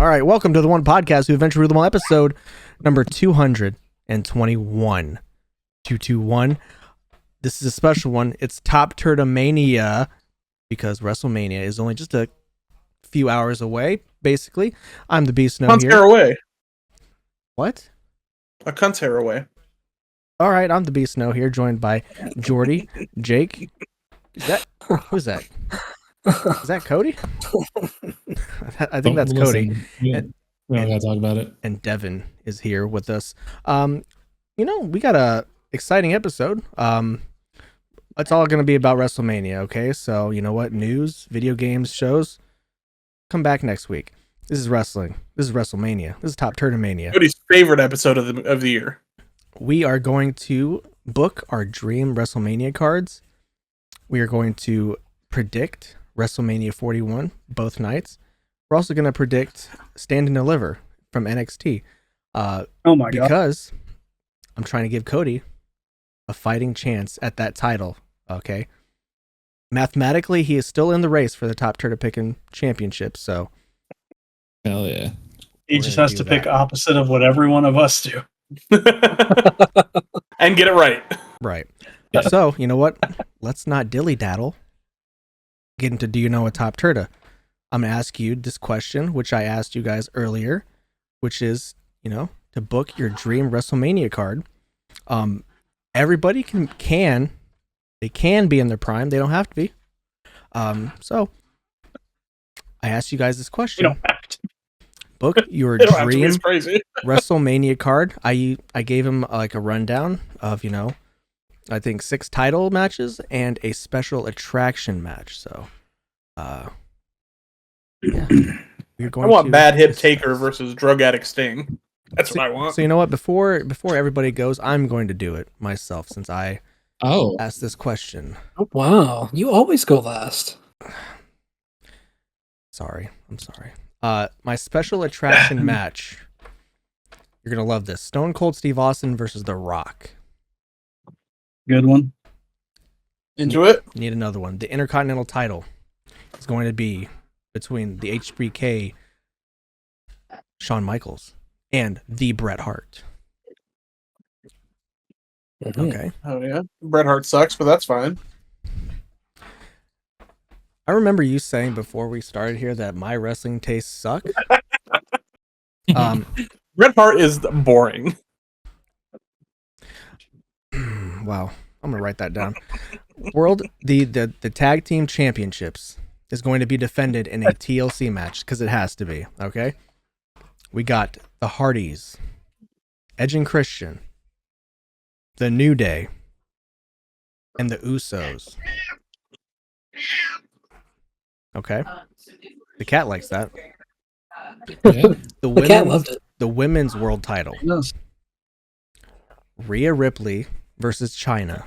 All right, welcome to the One Podcast, who Adventure Rhythm episode number 221. 221. This is a special one. It's TOPTERTAMania because WrestleMania is only just a few hours away, basically. I'm the Beast Snow here. Hair away. What? A cunt's hair away. All right, I'm the Beast Snow here, joined by Jordy, Jake. Who's that? Is that Cody? I think that's Cody. We don't gotta talk about it. And Devin is here with us. We got a exciting episode. It's all going to be about WrestleMania, okay? So, you know what? News, video games, shows, come back next week. This is wrestling. This is WrestleMania. This is TOPTERTAMania. Cody's favorite episode of the year. We are going to book our dream WrestleMania cards. We are going to predict WrestleMania 41 both nights. We're also going to predict Stand and Deliver from NXT. Oh my God. Because I'm trying to give Cody a fighting chance at that title, okay? Mathematically, he is still in the race for the TOPTERTA Pickem Championship, so... Hell yeah. He just has to pick opposite of what every one of us do. And get it right. Right. So, you know what? Let's not dilly-daddle. Get into Do You Know a TOPTERTA? I'm going to ask you this question, which I asked you guys earlier, which is, to book your dream WrestleMania card. Everybody can be in their prime. They don't have to be. So I asked you guys this question. You don't have to. Book your dream WrestleMania card. I gave him like a rundown of, I think 6 title matches and a special attraction match. So, yeah. I want Bad Hip Taker versus Drug Addict Sting. That's what I want. So you know what? Before everybody goes, I'm going to do it myself since I asked this question. Oh, wow. You always go last. I'm sorry. My special attraction match. You're going to love this. Stone Cold Steve Austin versus The Rock. Good one. Into it? Need another one. The Intercontinental title is going to be between the HBK Shawn Michaels and the Bret Hart. Okay. Oh yeah. Bret Hart sucks, but that's fine. I remember you saying before we started here that my wrestling tastes suck. Bret Hart is boring. Wow. I'm gonna write that down. The tag team championships is going to be defended in a TLC match because it has to be. Okay. We got the Hardys, Edge and Christian, the New Day, and the Usos. Okay. The cat likes that. Yeah. The cat loved it. The women's world title. Yes. Rhea Ripley versus Chyna.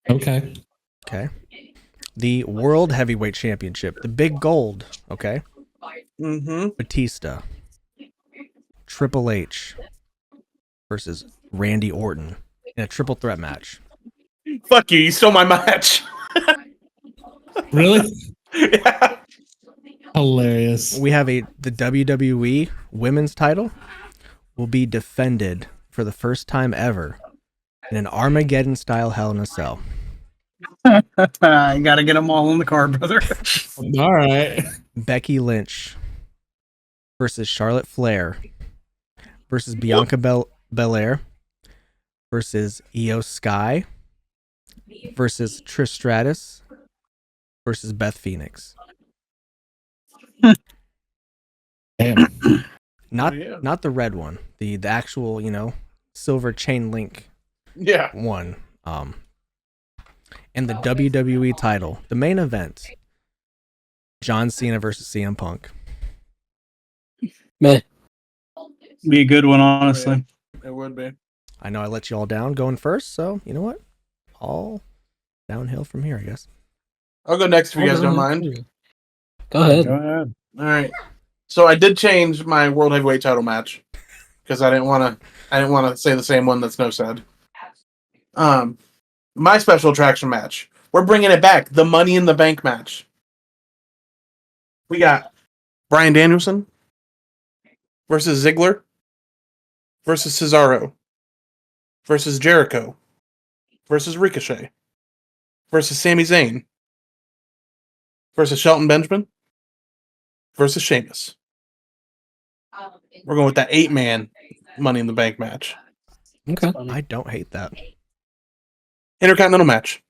Okay. The World Heavyweight Championship. The Big Gold. Okay. Mm-hmm. Batista. Triple H versus Randy Orton in a triple threat match. Fuck you stole my match. Really? Yeah. Hilarious. We have the WWE women's title will be defended for the first time ever in an Armageddon style Hell in a Cell. I gotta get them all in the car, brother. All right. Becky Lynch versus Charlotte Flair versus Bianca Belair versus Io Sky versus Trish Stratus versus Beth Phoenix. Damn. Not the red one. The actual, silver chain link one. And the WWE title. The main event. John Cena versus CM Punk. Man. Be a good one, honestly. It would be. I know I let you all down going first, so you know what? All downhill from here, I guess. I'll go next if you guys don't mind. Go ahead. All right. So I did change my World Heavyweight title match because I didn't want to say the same one that Snow said. My special attraction match. We're bringing it back. The Money in the Bank match. We got Bryan Danielson versus Ziggler versus Cesaro versus Jericho versus Ricochet versus Sami Zayn versus Shelton Benjamin versus Sheamus. We're going with that 8-man Money in the Bank match. Okay. I don't hate that. Intercontinental match.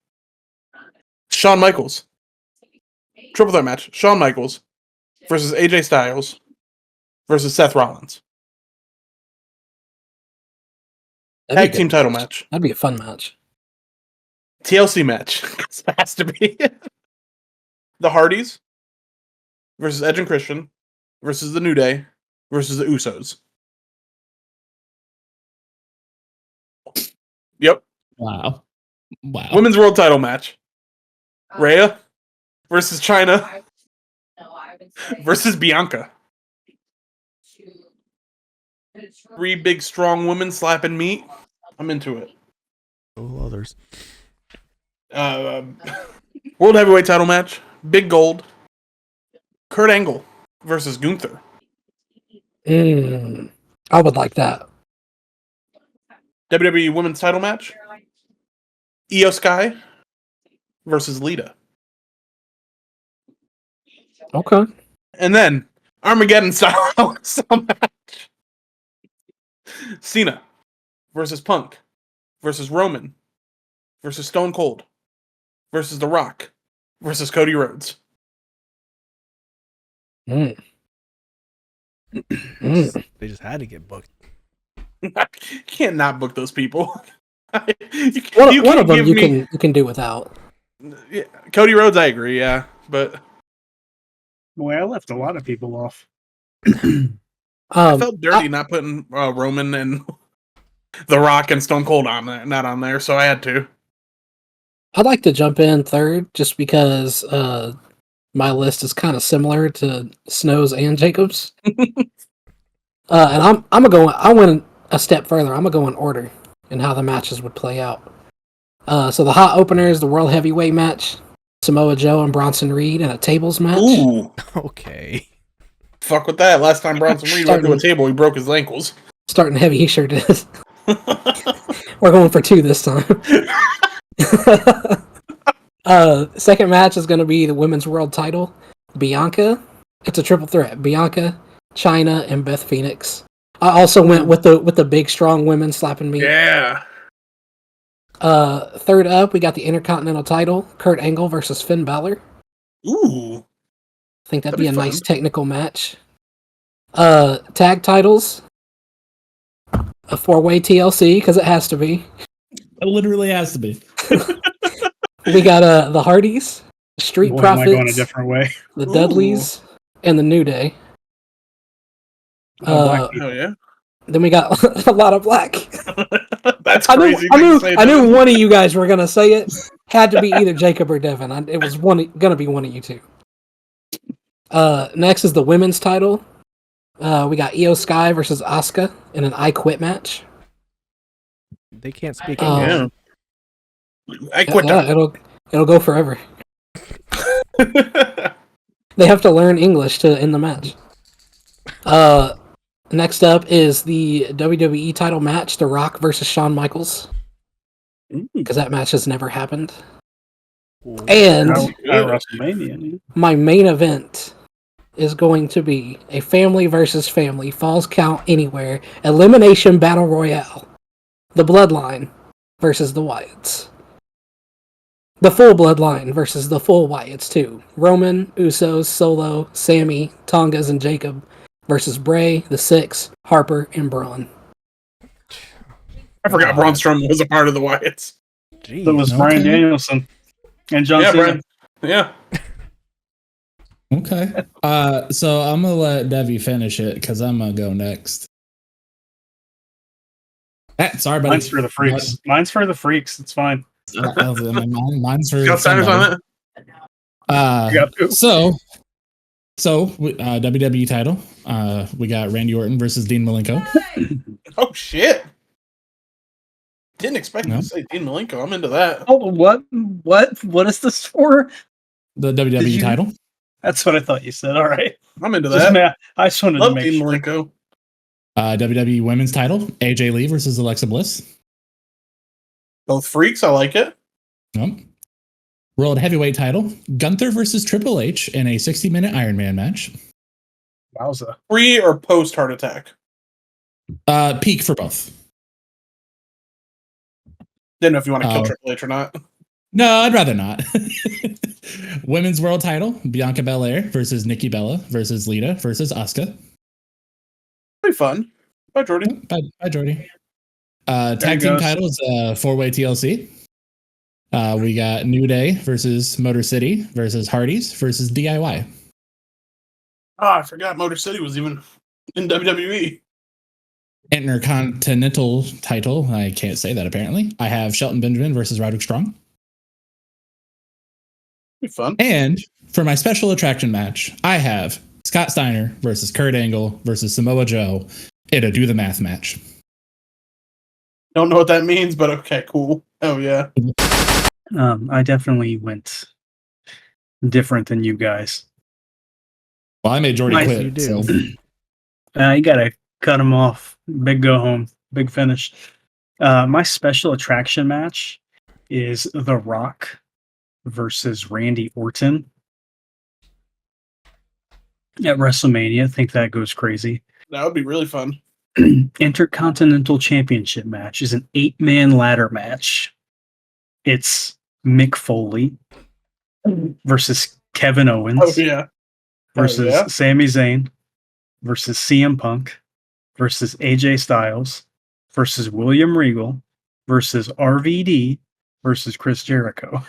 Shawn Michaels. Triple threat match. Shawn Michaels versus AJ Styles versus Seth Rollins. That'd Tag be team good. title match. That'd be a fun match. TLC match. It has to be. The Hardys versus Edge and Christian versus the New Day versus the Usos. Yep. Wow. Women's World Title match. Rhea versus Chyna versus Bianca. 3 big, strong women slapping meat. I'm into it. Oh, others. World Heavyweight Title match. Big Gold. Kurt Angle versus Gunther. I would like that. WWE Women's Title match. Io Sky versus Lita. Okay. And then Armageddon style match. Cena versus Punk versus Roman versus Stone Cold versus The Rock versus Cody Rhodes. They just had to get booked. You can't not book those people. One of them you can do without. Yeah, Cody Rhodes, I agree. Yeah, but Boy, I left a lot of people off. I felt dirty not putting Roman and The Rock and Stone Cold on there, not on there, so I had to. I'd like to jump in third just because my list is kind of similar to Snow's and Jacob's. And I'm gonna go. I went a step further. I'm gonna go in order in how the matches would play out. So the hot opener is the World Heavyweight match: Samoa Joe and Bronson Reed in a tables match. Ooh, Okay. fuck with that. Last time Bronson Reed went to a table, he broke his ankles. Starting heavy, he sure did. We're going for 2 this time. Second match is going to be the women's world title. Bianca. It's a triple threat. Bianca, Chyna, and Beth Phoenix. I also went with the big strong women slapping me. Yeah. Third up, we got the Intercontinental title. Kurt Angle versus Finn Balor. Ooh. I think that'd That'd be a be nice fun. technical match. Tag titles. A 4-way TLC, because it has to be. It literally has to be. We got the Hardys, Street Boy, am I going a Profits, different way. the Dudleys, and the New Day. Black people. Oh yeah. Then we got a lot of black. That's I crazy. knew one of you guys were gonna say it. Had to be either Jacob or Devin. It was gonna be one of you two. Next is the women's title. We got Io Sky versus Asuka in an I Quit match. They can't speak English. Yeah. I quit. Yeah, it'll go forever. They have to learn English to end the match. Next up is the WWE title match: The Rock versus Shawn Michaels, because that match has never happened. And WrestleMania. my main event is going to be a family versus family Falls Count Anywhere elimination battle royale. The Bloodline versus the Wyatts. The full Bloodline versus the full Wyatts too. Roman, Usos, Solo, Sammy, Tongas, and Jacob versus Bray, the Six, Harper, and Braun. I forgot Braun Strowman was a part of the Wyatts. Jeez. That was Bryan Danielson and John Cena. Brian. Yeah. Okay. So I'm gonna let Devi finish it because I'm gonna go next. Sorry, buddy. Mine's for the freaks. Mine's for the freaks. It's fine. Mine's for Got signers on it. So WWE title. We got Randy Orton versus Dean Malenko. Oh shit! Didn't expect you to say Dean Malenko. I'm into that. Oh, what? What is this for? The WWE title. That's what I thought you said. All right. I'm into Just, that. I just wanted to Love make Dean sure. Malenko. WWE Women's Title: AJ Lee versus Alexa Bliss. Both freaks. I like it. Nope. World Heavyweight Title: Gunther versus Triple H in a 60-minute Iron Man match. Wowza. Pre or post heart attack. Peak for both. Didn't know if you want to kill Oh. Triple H or not. No, I'd rather not. Women's World Title: Bianca Belair versus Nikki Bella versus Lita versus Asuka. Pretty fun. Bye, Jordy. Bye, Jordy. Tag team goes. titles: 4-way TLC. We got New Day versus Motor City versus Hardys versus DIY. Oh, I forgot Motor City was even in WWE. Intercontinental title. I can't say that apparently. I have Shelton Benjamin versus Roderick Strong. Pretty fun. And for my special attraction match, I have Scott Steiner versus Kurt Angle versus Samoa Joe in a do the math match. Don't know what that means, but okay, cool. Oh yeah. I definitely went different than you guys. Well, I made Jordy Nice, quit. you do. So. You gotta cut him off. Big go home. Big finish. My special attraction match is The Rock versus Randy Orton at WrestleMania. I think that goes crazy. That would be really fun. Intercontinental Championship match is an 8-man ladder match. It's Mick Foley versus Kevin Owens Oh yeah. versus yeah. Sami Zayn versus CM Punk versus AJ Styles versus William Regal versus RVD versus Chris Jericho.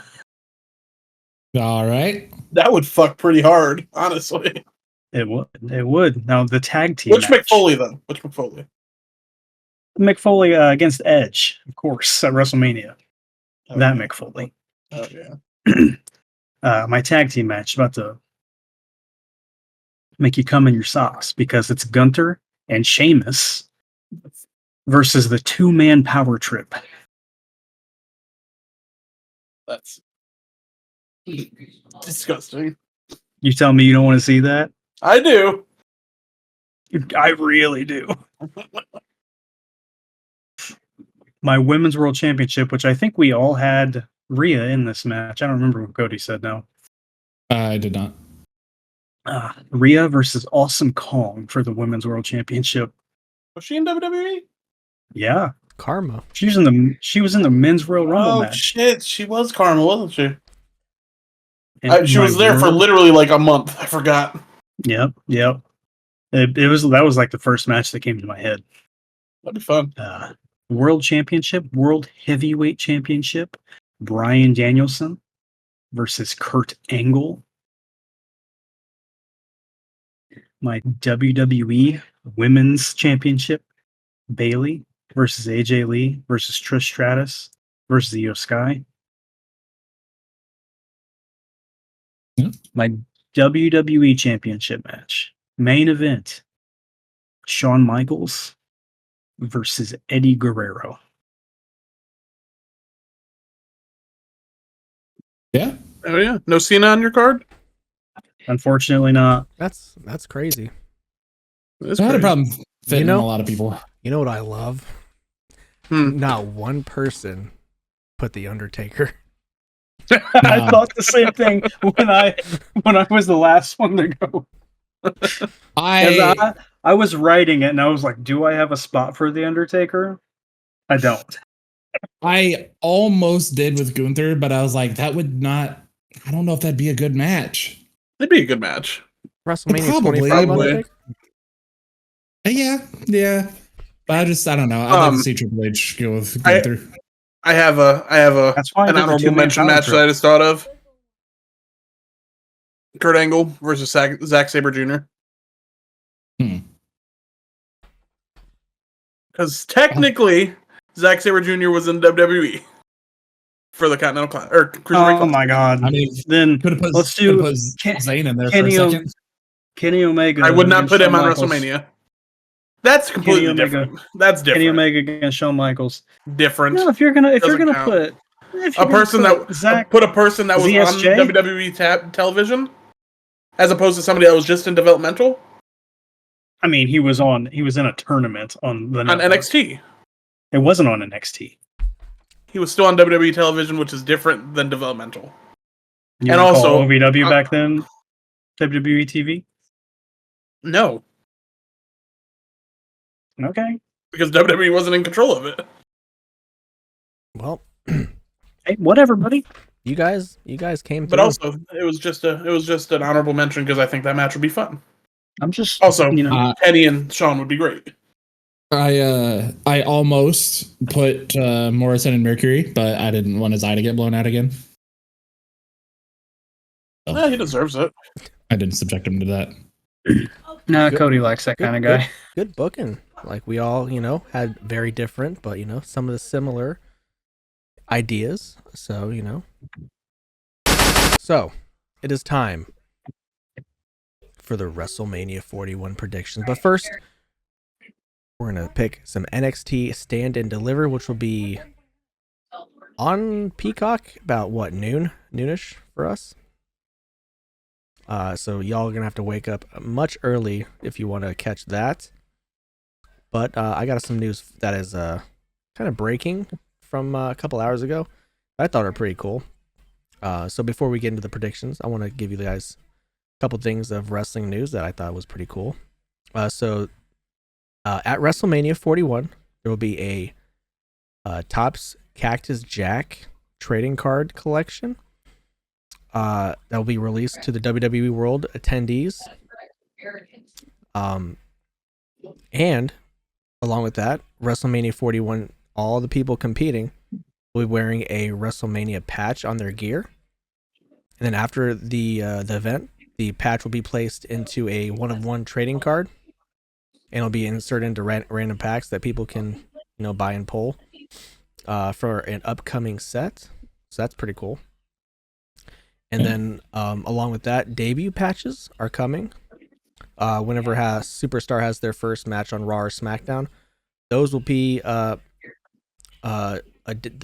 All right. That would fuck pretty hard, honestly. It would. It would. Now the tag team. Which match. McFoley though? Which McFoley? Mick Foley against Edge, of course, at WrestleMania. Oh, That yeah. Mick Foley. Oh yeah. My tag team match is about to make you come in your socks because it's Gunther and Sheamus versus the 2-man power trip. That's disgusting. You tell me you don't want to see that? I do. I really do. My Women's World Championship, which I think we all had Rhea in this match. I don't remember what Cody said now. I did not. Rhea versus Awesome Kong for the Women's World Championship. Was she in WWE? Yeah. Karma. She was in the Men's Royal Rumble Oh match. shit, she was Karma, wasn't she? And She my was there for world- literally like a month. I forgot. Yep. That was like the first match that came to my head. That'd be fun. World Championship, World Heavyweight Championship, Bryan Danielson versus Kurt Angle. My WWE Women's Championship, Bayley versus AJ Lee versus Trish Stratus versus Io Sky. Yeah. My WWE Championship match, main event, Shawn Michaels versus Eddie Guerrero. Yeah. Oh yeah. No Cena on your card? Unfortunately not. That's crazy. That's I had a crazy. problem fitting You know- in a lot of people. You know what I love? Hmm. Not one person put the Undertaker. I thought the same thing when I was the last one to go. 'Cause I was writing it and I was like, do I have a spot for the Undertaker? I don't. I almost did with Gunther, but I was like, that would not. I don't know if that'd be a good match. It'd be a good match. WrestleMania Probably. 25 Probably. Undertaker? Yeah. But I don't know. I'd like to see Triple H go with Gunther. I have a That's why I an did the honorable two-man mention power match trip. that I just thought of. Kurt Angle versus Zack Sabre Jr. Hmm. Because technically, Zack Sabre Jr. was in WWE for the Continental Class or Cruiserweight Oh Class. my god. I mean, Then could have put let's do Zayn in there Kenny for a O- second. Kenny Omega. I would not against put him Shawn on Michaels. WrestleMania. That's completely Omega. different. That's different. Kenny Omega against Shawn Michaels. Different. No, if you're gonna Doesn't count. put A person that Zach, put a person that was ZSJ? on WWE television as opposed to somebody that was just in developmental I mean, he was in a tournament on the on network. NXT. It wasn't on NXT. He was still on WWE television, which is different than developmental. You And recall also, OVW back then, WWE TV. No, Okay. because WWE wasn't in control of it. Well, Hey, whatever, buddy. you guys came But through. also, it was just an honorable mention because I think that match would be fun. I'm just Also, Uh, Kenny and Sean would be great. I almost put Morrison and Mercury, but I didn't want his eye to get blown out again. So Yeah, he deserves it. I didn't subject him to that. Nah, Good- Cody likes that kind of guy. Good booking. Like we all, had very different, but some of the similar ideas. So, So, it is time for the WrestleMania 41 predictions. But first, we're going to pick some NXT Stand and Deliver, which will be on Peacock about noonish for us. So y'all are going to have to wake up much early if you want to catch that. But I got some news that is kind of breaking from a couple hours ago. I thought are pretty cool. So before we get into the predictions, I want to give you guys a couple things of wrestling news that I thought was pretty cool. So at WrestleMania 41, there will be a Topps Cactus Jack trading card collection that will be released to the WWE World attendees. And along with that, WrestleMania 41, all the people competing will be wearing a WrestleMania patch on their gear. And then after the event, the patch will be placed into a one-of-one trading card, and it'll be inserted into random packs that people can, buy and pull for an upcoming set. So that's pretty cool. And then along with that, debut patches are coming. Whenever Superstar has their first match on Raw or SmackDown, those will be the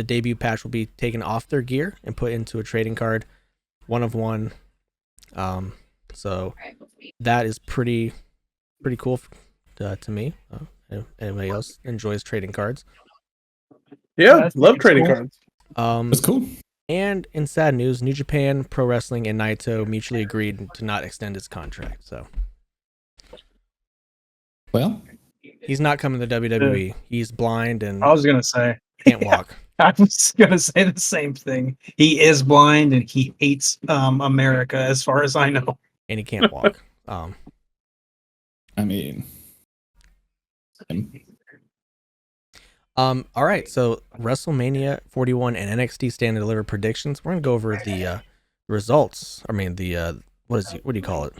debut patch will be taken off their gear and put into a trading card, one of one. So that is pretty cool to me. Anybody else enjoys trading cards? Yeah, love trading cards. That's cool. And in sad news, New Japan Pro Wrestling and Naito mutually agreed to not extend his contract. So, Well, he's not coming to WWE. He's blind and I was gonna say. can't walk. I was gonna say the same thing. He is blind and he hates America, as far as I know. And he can't walk. I mean, All right, so WrestleMania 41 and NXT Stand and Deliver predictions. We're gonna go over the results. I mean, the what do you call it?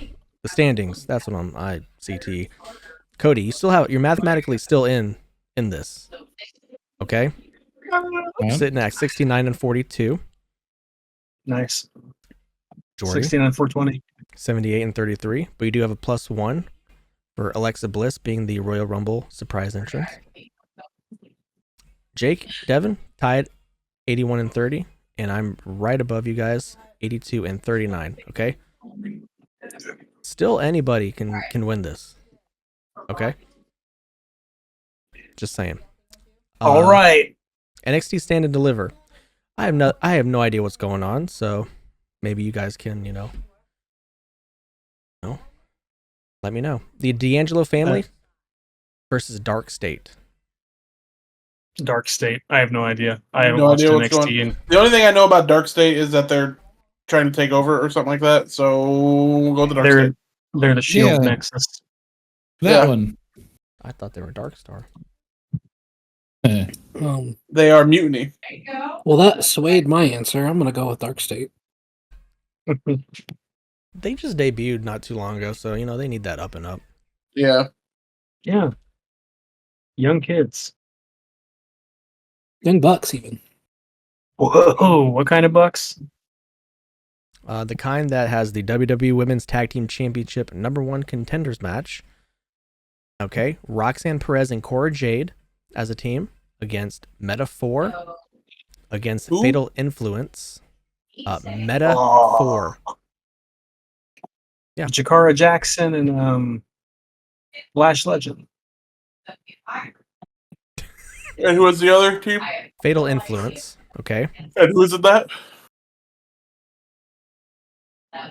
The standings. That's what I CT. Cody, you're mathematically still in this. Okay, yeah. sitting at 69 and 42. Nice. Jordy, 69 420. 78 and 33. But you do have a +1 for Alexa Bliss being the Royal Rumble surprise entrance. Jake, Devin, tied 81 and 30, and I'm right above you guys, 82 and 39. Okay, still anybody can win this. Okay, just saying. All right. NXT Stand and Deliver. I have no idea what's going on, so maybe you guys can let me know. The D'Angelo family versus Dark State. Dark State. I have no idea. I haven't No watched idea what's NXT. going. The only thing I know about Dark State is that they're trying to take over or something like that. So we'll go to Dark State. They're the Shield Yeah. Nexus. That Yeah. one. I thought they were Dark Star. Eh. They are Mutiny. Well, that swayed my answer. I'm gonna go with Dark State. They just debuted not too long ago, so they need that up and up. Yeah. Yeah. Young kids. Young Bucks, even. Whoa, what kind of Bucks? The kind that has the WWE Women's Tag Team Championship #1 contenders match. Okay, Roxanne Perez and Cora Jade as a team against Meta 4, against Who? Fatal Influence. Meta Oh. 4. Yeah. Jakara Jackson and Lash Legend. And who was the other team? Fatal Influence. Okay. And who is it that?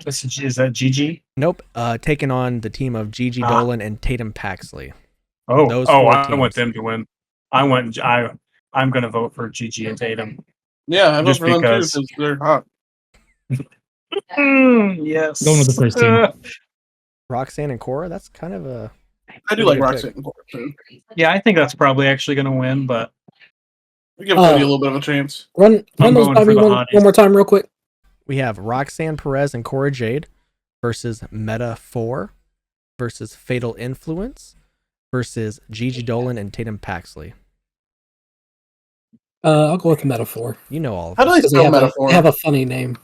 Is that GG? Nope. Taking on the team of Gigi Dolan and Tatum Paxley. Oh, Those four I want teams. them to win. I'm going to vote for GG and Tatum. Yeah, I vote Just for them too because. because they're hot. Yes. Going with the first team. Roxanne and Cora. That's kind of a. I do Pretty like good Roxanne and Cora too. Yeah, I think that's probably actually going to win, but We give Cody a little bit of a chance. Run I'm those going by for me the one hotties. more time, real quick. We have Roxanne Perez and Cora Jade versus Meta 4 versus Fatal Influence versus Gigi Dolan and Tatum Paxley. I'll go with Metaphor. You know all of How do them. they 'Cause spell have metaphor? they have a funny name.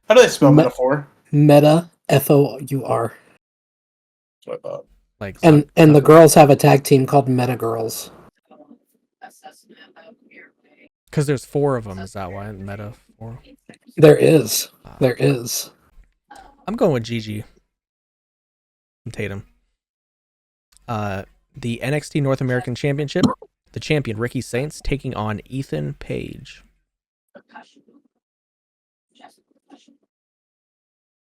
How do they spell Me- metaphor? Meta Four. That's what I thought. Like And the girls have a tag team called Meta Girls. because there's 4 of them. Is that why Meta 4? There is. I'm going with Gigi and Tatum. The NXT North American Championship, the champion Ricky Saints taking on Ethan Page.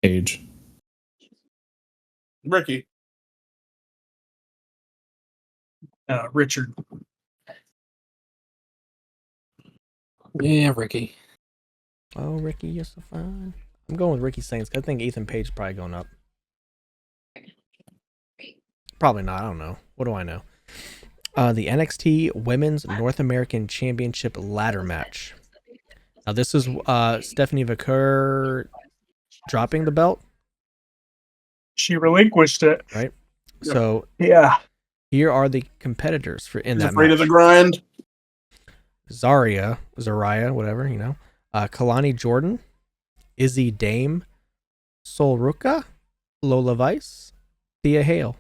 Age. Ricky. Richard. Yeah, Ricky. Oh, Ricky, you're so fine. I'm going with Ricky Saints. I think Ethan Page is probably going up. Probably not. I don't know. What do I know? The NXT Women's North American Championship ladder match. Now, this is Stephanie Vaquer dropping the belt, She relinquished it. right? So Yeah. here are the competitors for in He's that afraid match. of the grind. Zariah, whatever, you know. Kalani Jordan, Izzy Dame, Sol Ruka, Lola Vice, Thea Hale.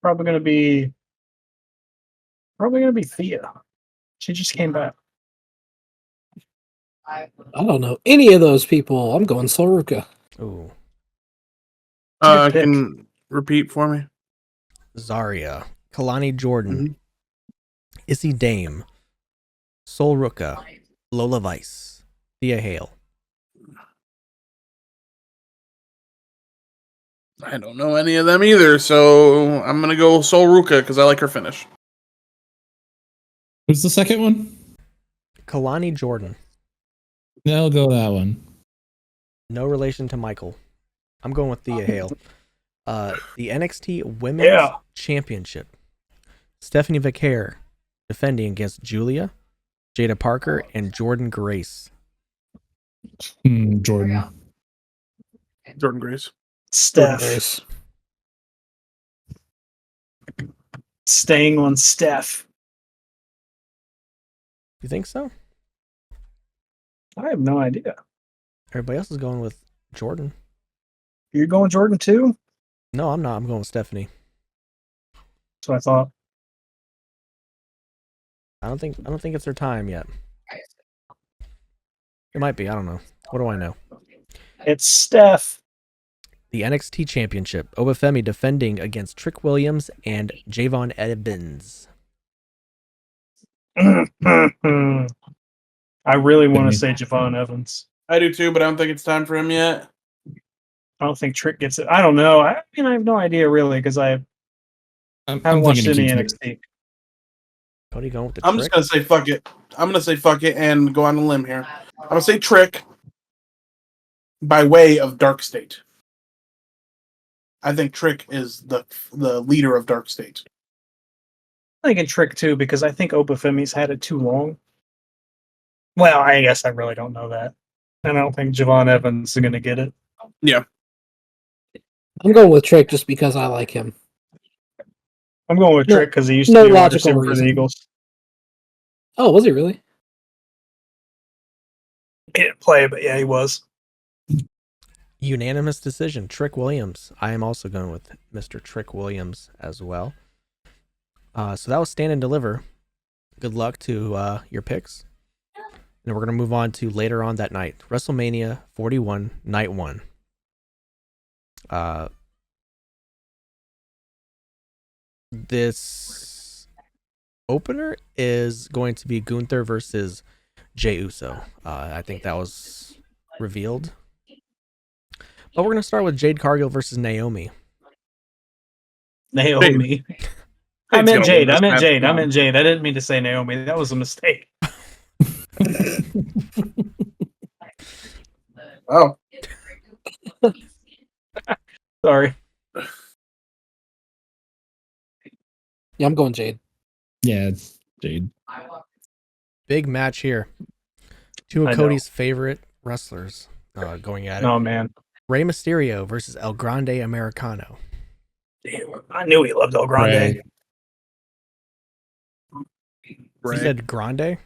Probably gonna be Thea. She just came back. I don't know any of those people. I'm going Soruka. Ooh, Good pick. Can repeat for me? Zarya, Kalani Jordan, Mhm. Izzy Dame, Sol Ruka, Lola Vice, Thea Hale. I don't know any of them either, so I'm gonna go Sol Ruka because I like her finish. Who's the second one? Kalani Jordan, Yeah, I'll go with that one. no relation to Michael. I'm going with Thea Hale. The NXT Women's Yeah. Championship. Stephanie Vaquer defending against Julia, Jada Parker, and Jordan Grace. Jordan. Jordan Grace. Steph. Grace. Staying on Steph. You think so? I have no idea. Everybody else is going with Jordan. You're going Jordan too? No, I'm not. I'm going with Stephanie. That's what I thought. I don't think it's her time yet. It might be. I don't know. What do I know? It's Steph. The NXT Championship. Obafemi defending against Trick Williams and Javon Evans. I really want to say Javon Evans. I do too, but I don't think it's time for him yet. I don't think Trick gets it. I don't know. I mean, I have no idea really because I haven't watched any NXT. Cody going with the I'm Trick? just gonna say fuck it. I'm gonna say fuck it and go on a limb here. I'm gonna say Trick by way of Dark State. I think Trick is the leader of Dark State. I'm thinking Trick too because I think Obafemi's had it too long. Well, I guess I really don't know that. And I don't think Javon Evans is going to get it. Yeah. I'm going with Trick just because I like him. I'm going with No- Trick because he used no to be a wide logical receiver for the reason. Eagles. Oh, was he really? He didn't play, but yeah, he was. Unanimous decision. Trick Williams. I am also going with Mr. Trick Williams as well. So that was Stand and Deliver. Good luck to your picks. And we're going to move on to later on that night, WrestleMania 41, Night 1. This opener is going to be Gunther versus Jey Uso. I think that was revealed. But we're going to start with Jade Cargill versus Naomi. Naomi. I Jade's meant gonna Jade. win I this meant match. Jade. Come I on. meant Jade. I didn't mean to say Naomi. That was a mistake. Oh, Sorry. Yeah, I'm going Jade. Yeah, Jade. Big match here. Two I of know. Cody's favorite wrestlers going at it. Oh, man. Rey Mysterio versus El Grande Americano. Damn, I knew he loved El Grande. You Ray. said Grande?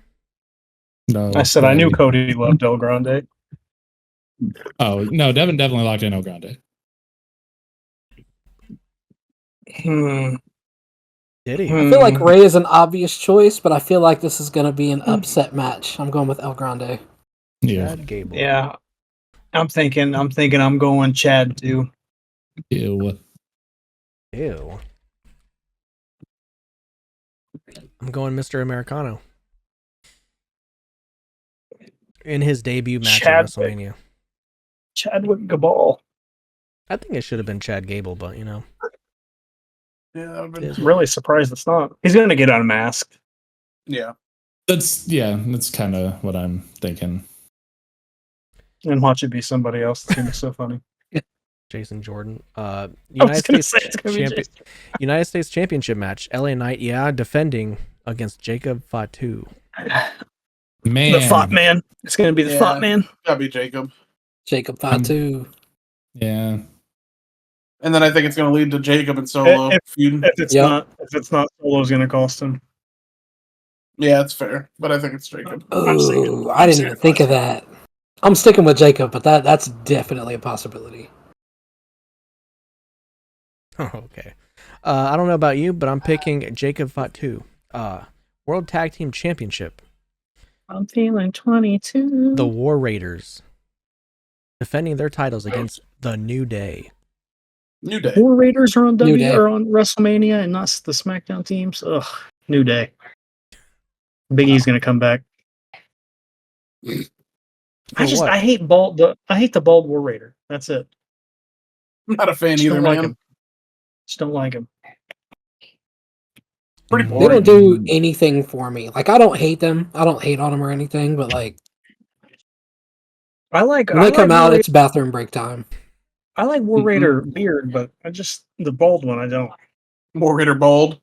No, I said I knew Ray. Cody loved El Grande. Oh no, Devin definitely locked in El Grande. Did he? I feel like Ray is an obvious choice, but I feel like this is going to be an upset match. I'm going with El Grande. Yeah. Chad Gable. Yeah. I'm thinking I'm going Chad too. Ew. Ew. I'm going Mr. Americano. In his debut match at Chadwick. WrestleMania. Chadwick Gabal. I think it should have been Chad Gable, but you know. yeah, that would've been- Is- I'm really surprised it's not. He's gonna get unmasked. yeah. That's kind of what I'm thinking. And watch it be somebody else. It's gonna be so funny. Jason Jordan. I was gonna say it's gonna be Jason. United States Championship match. LA Knight, defending against Jacob Fatu. Man, The Thought Man. It's gonna be the Yeah. Thought Man. Gotta be Jacob. Jacob Fatu. Yeah. And then I think it's gonna lead to Jacob and Solo feud. If it's Yep. not, Solo's gonna cost him. Yeah, it's fair, but I think it's Jacob. Oh, I didn't even think of that. I'm sticking with Jacob, but that's definitely a possibility. Oh, okay. I don't know about you, but I'm picking Jacob Fatu. World Tag Team Championship. I'm feeling 22. The War Raiders. Defending their titles against the New Day. New Day. War Raiders are on New Day. or on WrestleMania and not the SmackDown teams. Ugh, New Day. Big E's gonna come back. what? I hate the bald War Raider. That's it. I'm not a fan Just either, don't like man. him. Just don't like him. Pretty They boring. don't do anything for me. Like, I don't hate them. I don't hate on them or anything, but like I like when they come out, it's bathroom break time. I like War Raider beard, but the bald one I don't. War Raider bald.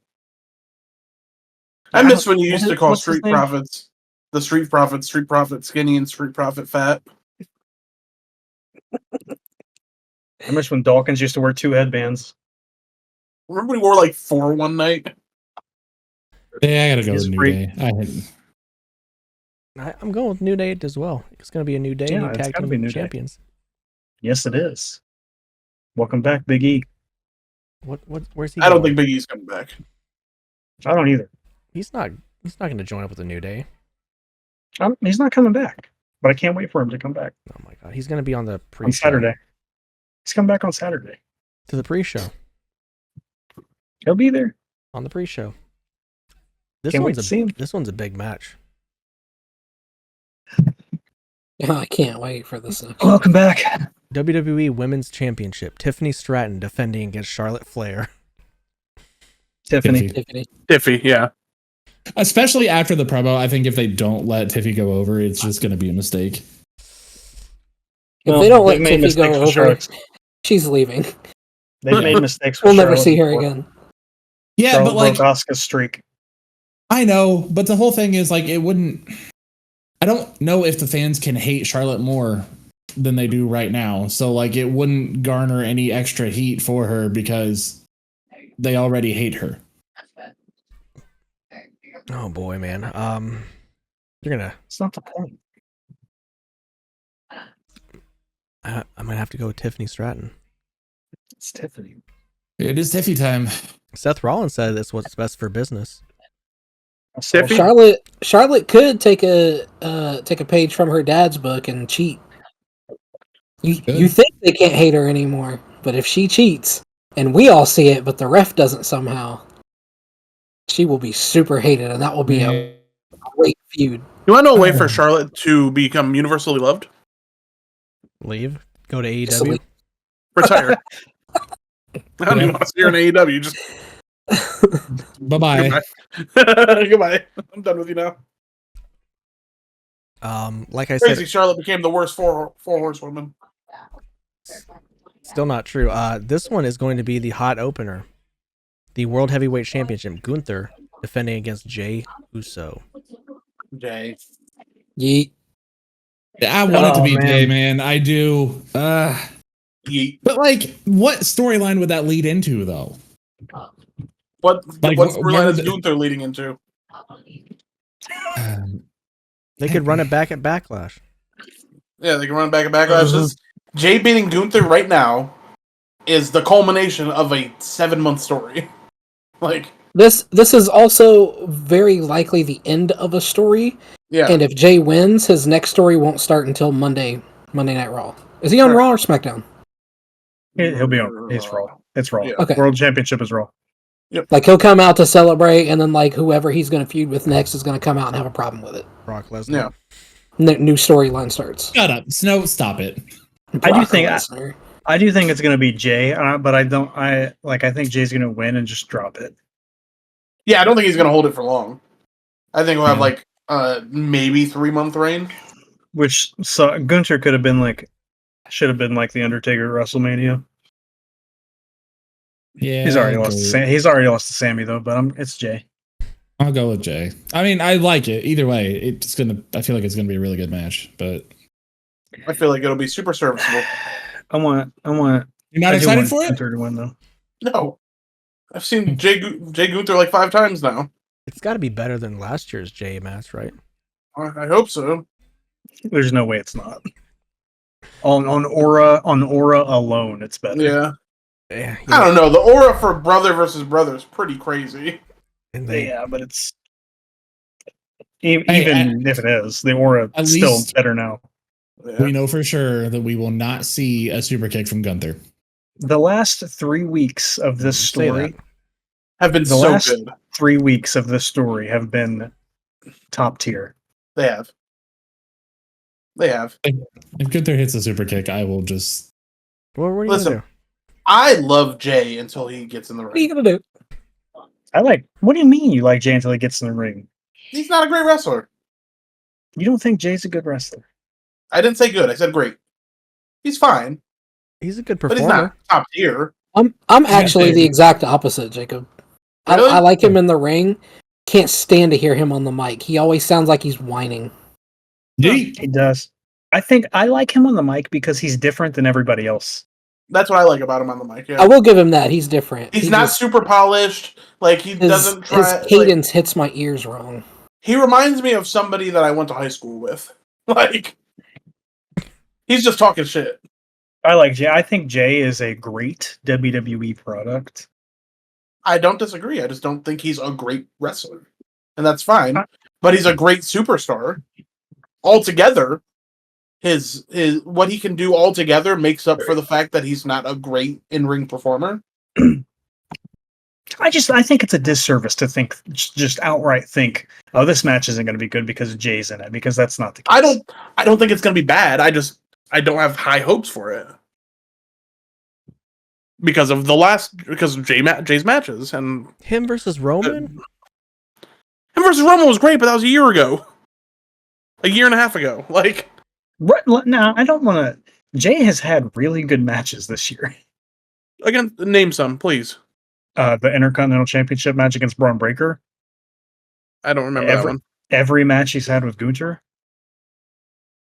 I miss when you used to call what's his Street name? Profits the Street Profit skinny and Street Profit fat. I miss when Dawkins used to wear 2 headbands. Remember we wore like 4 one night? Yeah, I gotta go He's with New free. Day. I'm going with New Day as well. It's going to be a new day, Yeah, new it's tag gotta team be New Day. champions. Yes, it is. Welcome back, Big E. Where's he? I don't going? think Big E's coming back. I don't either. He's not going to join up with the New Day. He's not coming back, but I can't wait for him to come back Oh my god, he's going to be on the pre-show. on Saturday. He's coming back on Saturday. To the pre-show. He'll be there. On the pre-show. This Can't wait one's to see him. This one's a big match. I can't wait for this. Welcome back. WWE Women's Championship. Tiffany Stratton defending against Charlotte Flair. Tiffany. Tiffany. Iffy, yeah. Especially after the promo, I think if they don't let Tiffy go over, it's just going to be a mistake. If they don't let they've made Tiffy go mistakes with over, Charlotte. she's leaving. They've made mistakes. We'll with never Charlotte see her before. again. Yeah, Charlotte but like, broke Asuka's streak. I know, but the whole thing is like, it wouldn't. I don't know if the fans can hate Charlotte more than they do right now. So like, it wouldn't garner any extra heat for her because they already hate her. Oh boy, man. You're gonna. It's not the point. I might have to go with Tiffany Stratton. It's Tiffany. It is Tiffy time. Seth Rollins said it's what's best for business. Stiffy? Charlotte could take a page from her dad's book and cheat. You think they can't hate her anymore, but if she cheats and we all see it, but the ref doesn't somehow, she will be super hated, and that will be a great feud. You want to know a way for Charlotte to become universally loved? Leave. Go to AEW. Retire. I don't even want to see her in AEW. Just Bye-bye. Goodbye. I'm done with you now. Like I Crazy, said, Charlotte became the worst four horsewoman. still not true. This one is going to be the hot opener. The World Heavyweight Championship. Gunther defending against Jey Uso. Jay. Yeet. I want it to be man. Jay, man. I do. Yeet. But like, what storyline would that lead into, though? What Like, storyline is where- Gunther leading into? They could run it back at Backlash. Yeah, they can run back at Backlash. Jay beating Gunther right now is the culmination of a 7-month story. Like, This is also very likely the end of a story. yeah. And if Jay wins, his next story won't start until Monday Night Raw. Is he on Correct. Raw or SmackDown? He'll be on. He's Raw. It's Raw. Yeah. Okay. World Championship is Raw. Like, he'll come out to celebrate, and then like whoever he's going to feud with next is going to come out and have a problem with it. Brock Lesnar. Yeah. New storyline starts. Shut up. Snow, stop it. I do think Lesnar. I do think it's going to be Jay, but I don't. I think Jay's going to win and just drop it. Yeah, I don't think he's going to hold it for long. I think we'll have like maybe 3-month reign. Which Gunther should have been like the Undertaker at WrestleMania. Yeah, He's already lost to Sammy though, but it's Jay. I'll go with Jay. I mean, I like it either way. I feel like it's gonna be a really good match. But I feel like it'll be super serviceable. I want. you're not I do excited want for it? Gunther to win though. No. I've seen Jay Gunther like 5 times now. It's got to be better than last year's Jey match, right? I hope so. There's no way it's not. On aura alone, it's better. Yeah. Yeah. I don't know. The aura for brother versus brother is pretty crazy. And they, Yeah, but it's even if it is, the aura At is still least- better now. Yeah. We know for sure that we will not see a super kick from Gunther. The last 3 weeks of this Say story, that. Have been the so last good. 3 weeks of this story have been top tier. They have. They have. If Gunther hits a super kick, I will just. What are you Listen, gonna do? I love Jay until he gets in the What are you ring. going to do? What do you mean you like Jay until he gets in the ring? He's not a great wrestler. You don't think Jay's a good wrestler? I didn't say good. I said great. He's fine, He's a good but he's performer. not top tier. I'm actually the exact opposite, Jacob. Really? I like him in the ring. Can't stand to hear him on the mic. He always sounds like he's whining. He does. I think I like him on the mic because he's different than everybody else. That's what I like about him on the mic. Yeah. I will give him that. He's different. He's He not just- super polished. Like he his, doesn't try. his like, cadence hits my ears wrong. he reminds me of somebody that I went to high school with. Like he's just talking shit. I like Jay. I think Jay is a great WWE product. I don't disagree. I just don't think he's a great wrestler, and that's fine. But he's a great superstar. Altogether, his what he can do altogether makes up for the fact that he's not a great in-ring performer. I think it's a disservice to just outright think, oh, this match isn't going to be good because Jay's in it, because that's not the case. I don't think it's going to be bad. I don't have high hopes for it because of Jay's matches, and Him versus Roman? him versus Roman was great, but that was a year ago, a year and a half ago. Like, Now, I don't want to. Jay has had really good matches this year. again, name some, please. The Intercontinental Championship match against Braun Breaker. I don't remember that one. Every match he's had with Gunther.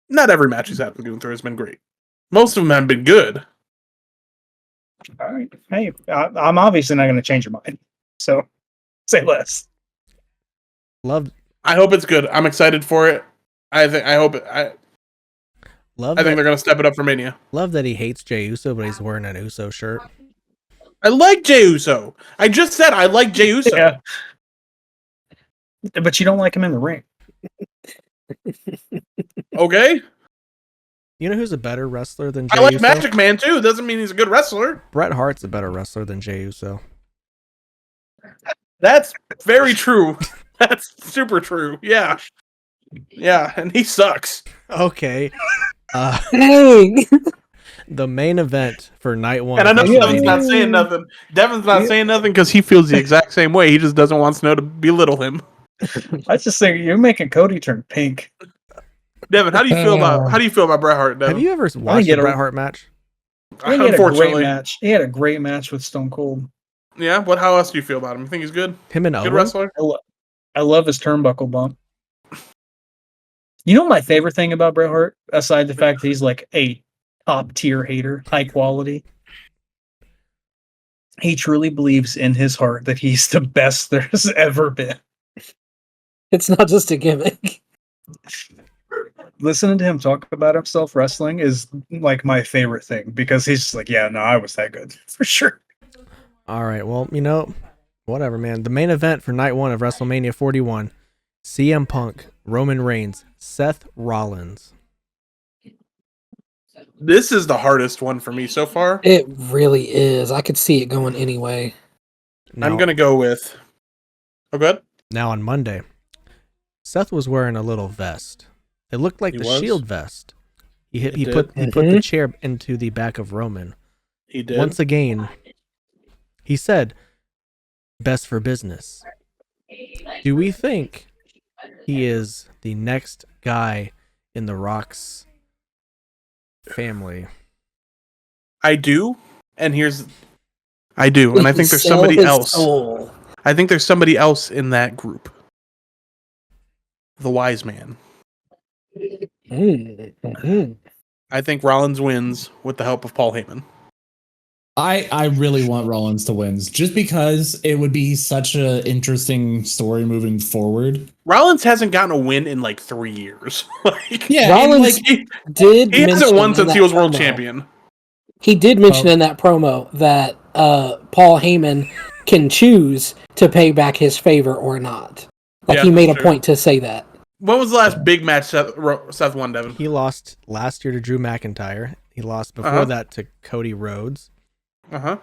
Not every match he's had with Gunther has been great. Most of them have been good. All right. Hey, I'm obviously not going to change your mind. So, say less. Love I hope it's good. I'm excited for it. I think that, they're going to step it up for Mania. love that he hates Jey Uso, but he's wearing an Uso shirt. I like Jey Uso. I just said I like Jey Uso. Yeah. But you don't like him in the ring. Okay. You know who's a better wrestler than I Jey like Uso? Magic Man too. Doesn't mean he's a good wrestler. Bret Hart's a better wrestler than Jey Uso. That's very true. That's super true. Yeah. Yeah, and he sucks. Okay. Dang. The main event for night one. And I know of Devin's WrestleMania. not saying nothing. Devin's not saying nothing because he feels the exact same way. He just doesn't want Snow to belittle him. I just think you're making Cody turn pink. Devin, how do you feel about Bret Hart, Devin? Have you ever watched a Bret Hart match? He had a great Unfortunately. match. He had a great match with Stone Cold. Yeah, how else do you feel about him? You think he's good? Him and Good Owen? wrestler? I love his turnbuckle bump. You know my favorite thing about Bret Hart, aside the fact that he's like a top tier hater, high quality. He truly believes in his heart that he's the best there's ever been. It's not just a gimmick. Listening to him talk about himself wrestling is like my favorite thing because he's just like, yeah, no, I was that good for sure. All right. Well, whatever, man. The main event for night one of WrestleMania 41. CM Punk, Roman Reigns, Seth Rollins. This is the hardest one for me so far. It really is. I could see it going anyway. I'm going to go with... Oh, good. Now on Monday, Seth was wearing a little vest. It looked like the Shield vest. He put the chair into the back of Roman. He did. Once again, he said, "Best for business." Do we think he is the next guy in the Rock's family? I do, and I do, and I think there's somebody else. I think there's somebody else in that group. The wise man. I think Rollins wins with the help of Paul Heyman. I really want Rollins to win just because it would be such an interesting story moving forward. Rollins hasn't gotten a win in like 3 years. Rollins he hasn't won since he was world champion. He did mention in that promo that Paul Heyman can choose to pay back his favor or not. He made a point to say that. When was the last big match Seth won, Devin? He lost last year to Drew McIntyre. He lost before that to Cody Rhodes. And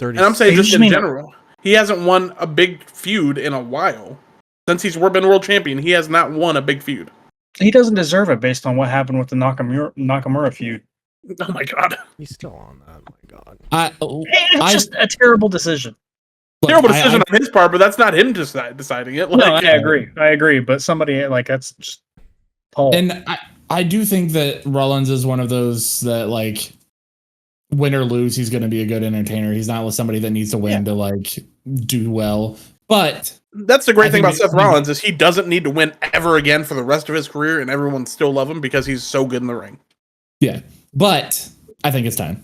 I'm saying just in general, he hasn't won a big feud in a while. Since he's been world champion, he has not won a big feud. He doesn't deserve it based on what happened with the Nakamura feud. Oh my god. He's still on that. Oh my god. It's just a terrible decision. Terrible decision on his part, but that's not him deciding it. No, I agree. But somebody that's just Paul. And I do think that Rollins is one of those that win or lose, he's going to be a good entertainer. He's not somebody that needs to win to do well. But that's the great thing about Seth Rollins is he doesn't need to win ever again for the rest of his career, and everyone still love him because he's so good in the ring. Yeah, but I think it's time.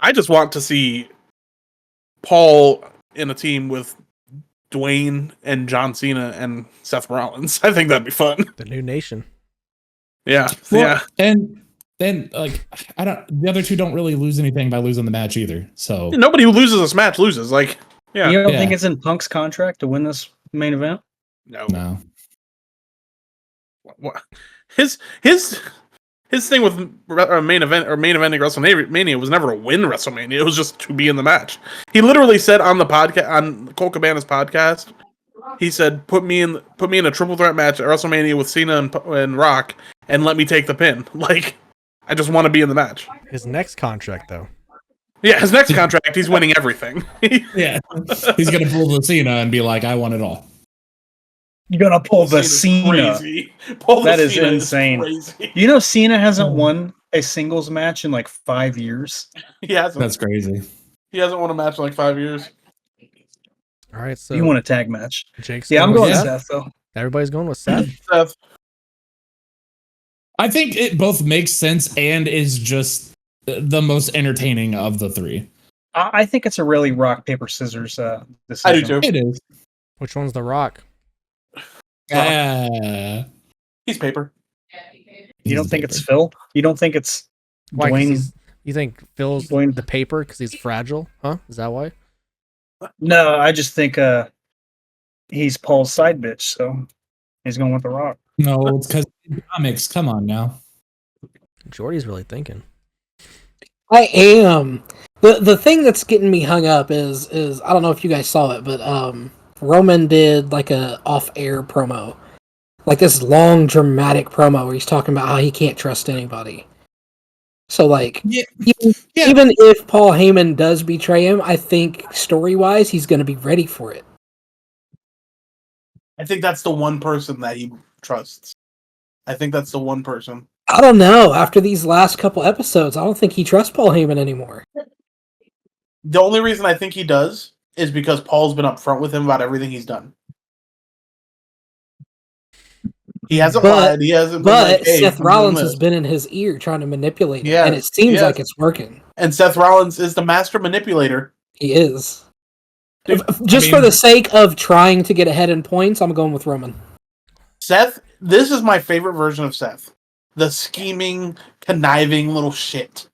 I just want to see Paul in a team with Dwayne and John Cena and Seth Rollins. I think that'd be fun. The new nation. Yeah, And then the other two don't really lose anything by losing the match either. So nobody who loses this match loses. You don't think it's in Punk's contract to win this main event? No. What? His thing with main eventing WrestleMania was never to win WrestleMania. It was just to be in the match. He literally said on the podcast, on Cole Cabana's podcast, he said, "Put me in a triple threat match at WrestleMania with Cena and Rock, and let me take the pin." I just want to be in the match. His next contract, though. Yeah, his next contract, he's winning everything. Yeah, he's gonna pull the Cena and be like, "I want it all." You're gonna pull the Cena. That is insane. You know, Cena hasn't won a singles match in 5 years. He hasn't. That's crazy. He hasn't won a match in 5 years. All right, so you want a tag match? Jake's I'm going with Seth though. Everybody's going with Seth. I think it both makes sense and is just the most entertaining of the three. I think it's a really rock, paper, scissors decision. I do too. It is. Which one's the Rock? He's paper. You don't think it's Phil? You don't think it's Why? Dwayne? You think Phil's Dwayne the paper because he's fragile? Huh? Is that why? No, I just think he's Paul's side bitch, so he's going with The Rock. No, it's because comics. Come on now. Jordy's really thinking. I am. The thing that's getting me hung up is I don't know if you guys saw it, but Roman did like a off-air promo. Like this long dramatic promo where he's talking about how he can't trust anybody. So like even if Paul Heyman does betray him, I think story-wise he's going to be ready for it. I think that's the one person that he trusts. I think that's the one person. I don't know. After these last couple episodes, I don't think he trusts Paul Heyman anymore. The only reason I think he does is because Paul's been upfront with him about everything he's done. He hasn't lied. He hasn't. But like, hey, Seth Rollins has been in his ear trying to manipulate him, and it seems like it's working. And Seth Rollins is the master manipulator. He is. Just for the sake of trying to get ahead in points, I'm going with Roman. Seth, this is my favorite version of Seth. The scheming, conniving little shit.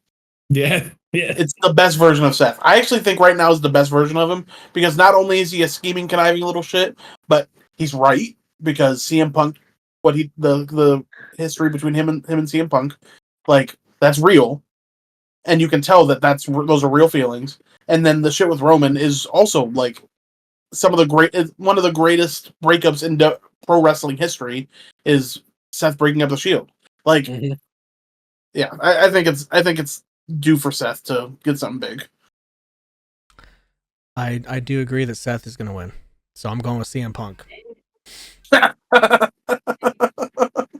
Yeah. It's the best version of Seth. I actually think right now is the best version of him because not only is he a scheming, conniving little shit, but he's right because CM Punk, the history between him and CM Punk, like that's real, and you can tell that those are real feelings. And then the shit with Roman is also like one of the greatest breakups in pro wrestling history is Seth breaking up the Shield. Like, yeah, I think it's due for Seth to get something big. I do agree that Seth is going to win, so I'm going with CM Punk.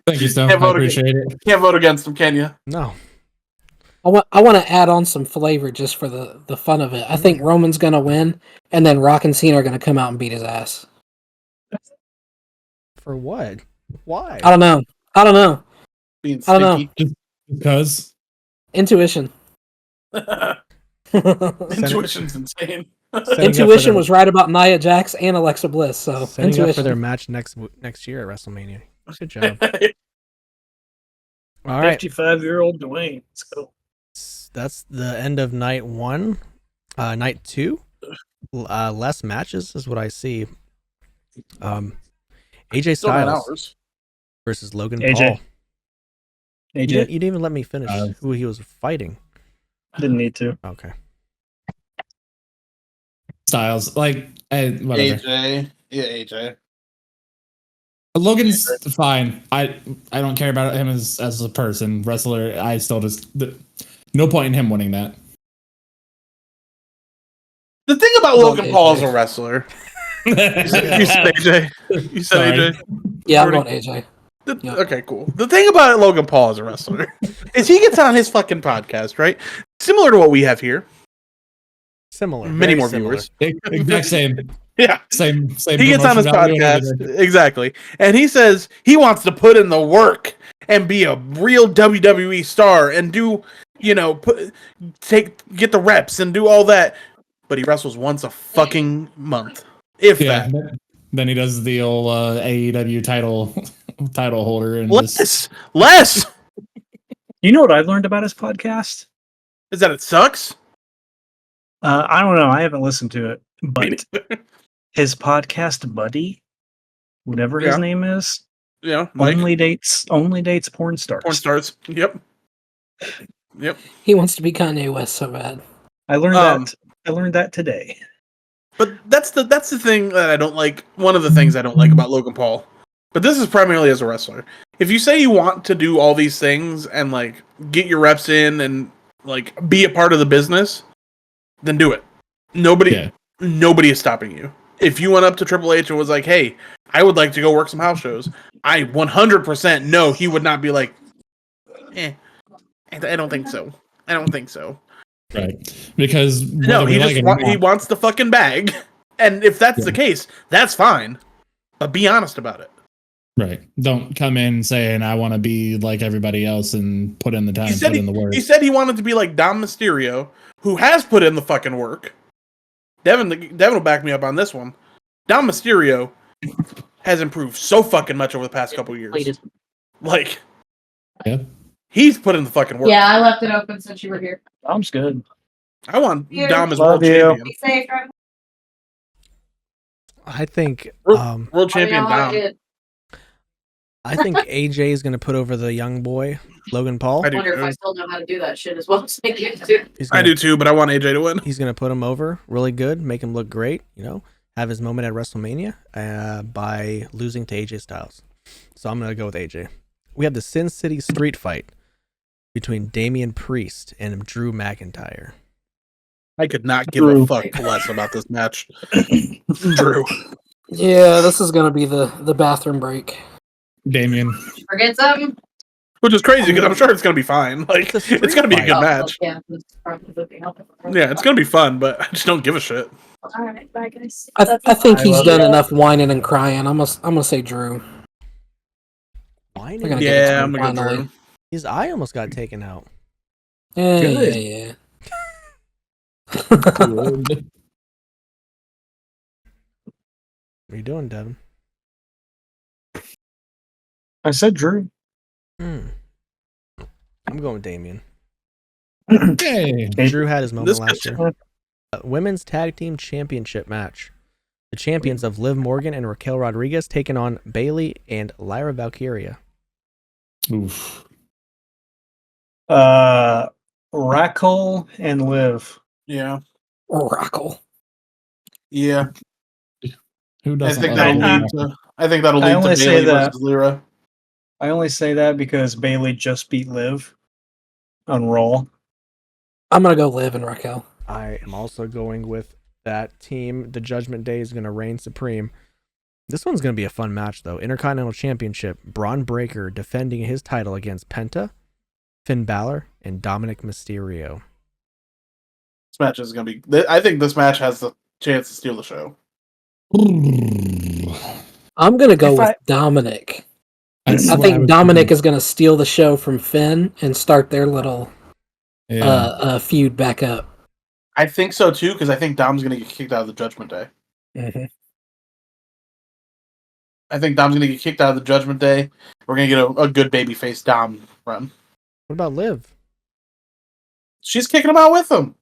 Thank you, Stone. I appreciate it. Can't vote against him, can you? No. I want to add on some flavor just for the fun of it. I think Roman's going to win, and then Rock and Cena are going to come out and beat his ass. For what? Why? I don't know. Being sneaky. Because intuition. Intuition's insane. Intuition was right about Nia Jax and Alexa Bliss. So setting up for their match next year at WrestleMania. Good job. All right. 55-year-old Dwayne. Let's go. That's the end of night 1. Night 2, less matches is what I see. AJ Styles versus Logan Paul. AJ. You didn't even let me finish who he was fighting. Didn't need to. Okay. Styles, like whatever. AJ. Logan's fine. I don't care about him as a person, wrestler. I still just no point in him winning that. The thing about Logan Paul as a wrestler. You said AJ. You said AJ. Yeah, I'm going AJ. Okay, cool. The thing about Logan Paul as a wrestler is he gets on his fucking podcast, right? Similar to what we have here. Similar. Many more viewers. Exact same. Yeah. Same. He gets on his podcast. Exactly. And he says he wants to put in the work and be a real WWE star and do, get the reps and do all that. But he wrestles once a fucking month. If that. Then he does the old AEW title holder and less. You know what I've learned about his podcast? Is that it sucks? I don't know. I haven't listened to it, but his podcast buddy, whatever his name is, only dates porn stars. Porn stars. Yep. He wants to be Kanye West so bad. I learned that today. But that's the thing that I don't like. One of the things I don't like about Logan Paul. But this is primarily as a wrestler. If you say you want to do all these things and like get your reps in and like be a part of the business, then do it. Nobody is stopping you. If you went up to Triple H and was like, "Hey, I would like to go work some house shows," I 100% know he would not be like, I don't think so. Right. Because he wants the fucking bag. And if that's the case, that's fine. But be honest about it. Right. Don't come in saying I want to be like everybody else and put in the time, put in the work. He said he wanted to be like Dom Mysterio, who has put in the fucking work. Devin will back me up on this one. Dom Mysterio has improved so fucking much over the past couple years. Like, he's put in the fucking work. Yeah, I left it open since you were here. Dom's good. I want Dom as world champion. Be safe, right? I think World champion Dom. I think AJ is going to put over the young boy Logan Paul. I do wonder if I too. still know how to do that shit as well as I can do. I do too, but I want AJ to win. He's going to put him over really good, make him look great, have his moment at WrestleMania by losing to AJ Styles. So I'm going to go with AJ. We have the Sin City Street Fight between Damian Priest and Drew McIntyre. I could not give a fuck less about this match. Drew. Yeah, this is gonna be the bathroom break. Damien. Forget something. Which is crazy because I'm sure it's gonna be fine. Like it's gonna be a good match. Yeah, it's probably helpful. Yeah, it's gonna be fun, but I just don't give a shit. All right, bye guys. I think I he's love done it. enough whining and crying. I'm gonna say Drew. Why? We're gonna get it to Yeah, him I'm gonna go finally. Drew. His eye almost got taken out. Yeah, Good. yeah. What are you doing, Devin? I said Drew. I'm going with Damien. Hey. Drew had his moment This last match- year. Women's Tag Team Championship match. The champions of Liv Morgan and Raquel Rodriguez taking on Bailey and Lyra Valkyria. Oof. Rackle and Liv. Yeah. Oracle. Yeah. Who I doesn't think love that'll a lead to I only say Bailey that- versus Lyra. I only say that because Bailey just beat Liv on Raw. I'm gonna go Liv and Raquel. I am also going with that team. The Judgment Day is going to reign supreme. This one's going to be a fun match, though. Intercontinental Championship. Braun Breaker defending his title against Penta, Finn Balor, and Dominic Mysterio. This match is gonna be. I think this match has the chance to steal the show. I'm gonna go If with I- Dominic. That's I what think was Dominic thinking. is gonna steal the show from Finn and start their little Yeah. feud back up. I think so too because I think Dom's gonna get kicked out of the Judgment Day. Mm-hmm. I think Dom's gonna get kicked out of the Judgment Day. We're gonna get a good babyface Dom run. What about Liv? She's kicking him out with him.